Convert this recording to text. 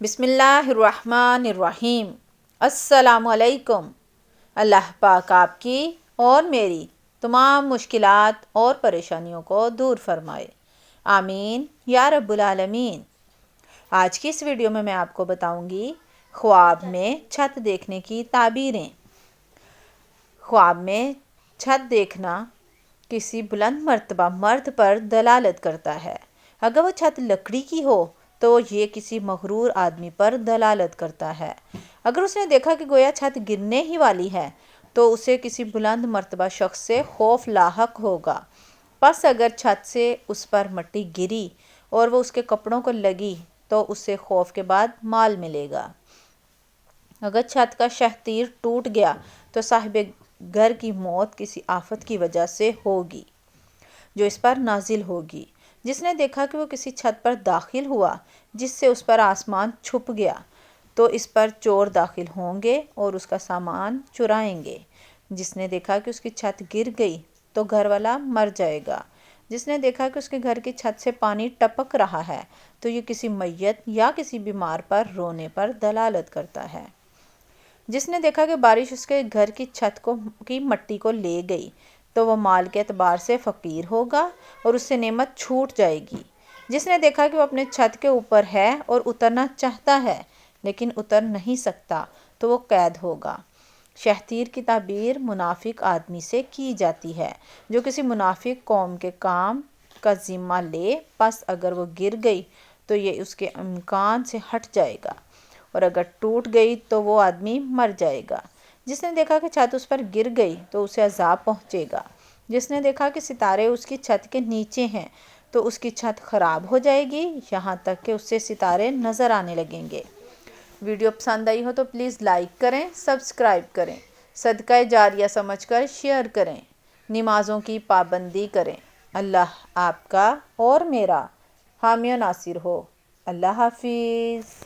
بسم اللہ الرحمن الرحیم۔ السلام علیکم۔ اللہ پاک آپ کی اور میری تمام مشکلات اور پریشانیوں کو دور فرمائے، آمین یا رب العالمین۔ آج کی اس ویڈیو میں آپ کو بتاؤں گی خواب میں چھت دیکھنے کی تعبیریں۔ خواب میں چھت دیکھنا کسی بلند مرتبہ مرد پر دلالت کرتا ہے۔ اگر وہ چھت لکڑی کی ہو تو یہ کسی مغرور آدمی پر دلالت کرتا ہے۔ اگر اس نے دیکھا کہ گویا چھت گرنے ہی والی ہے تو اسے کسی بلند مرتبہ شخص سے خوف لاحق ہوگا۔ پس اگر چھت سے اس پر مٹی گری اور وہ اس کے کپڑوں کو لگی تو اسے خوف کے بعد مال ملے گا۔ اگر چھت کا شہ تیر ٹوٹ گیا تو صاحب گھر کی موت کسی آفت کی وجہ سے ہوگی جو اس پر نازل ہوگی۔ جس نے دیکھا کہ وہ کسی چھت پر داخل ہوا جس سے اس پر آسمان چھپ گیا تو اس پر چور داخل ہوں گے اور اس کا سامان چرائیں گے۔ جس نے دیکھا کہ اس کی چھت گر گئی تو گھر والا مر جائے گا۔ جس نے دیکھا کہ اس کے گھر کی چھت سے پانی ٹپک رہا ہے تو یہ کسی میت یا کسی بیمار پر رونے پر دلالت کرتا ہے۔ جس نے دیکھا کہ بارش اس کے گھر کی چھت کی مٹی کو لے گئی تو وہ مال کے اعتبار سے فقیر ہوگا اور اس سے نعمت چھوٹ جائے گی۔ جس نے دیکھا کہ وہ اپنے چھت کے اوپر ہے اور اترنا چاہتا ہے لیکن اتر نہیں سکتا تو وہ قید ہوگا۔ شہ تیر کی تعبیر منافق آدمی سے کی جاتی ہے جو کسی منافق قوم کے کام کا ذمہ لے، پس اگر وہ گر گئی تو یہ اس کے امکان سے ہٹ جائے گا اور اگر ٹوٹ گئی تو وہ آدمی مر جائے گا۔ جس نے دیکھا کہ چھت اس پر گر گئی تو اسے عذاب پہنچے گا۔ جس نے دیکھا کہ ستارے اس کی چھت کے نیچے ہیں تو اس کی چھت خراب ہو جائے گی یہاں تک کہ اس سے ستارے نظر آنے لگیں گے۔ ویڈیو پسند آئی ہو تو پلیز لائک کریں، سبسکرائب کریں، صدقہ جاریہ سمجھ کر شیئر کریں، نمازوں کی پابندی کریں۔ اللہ آپ کا اور میرا حامی و ناصر ہو۔ اللہ حافظ۔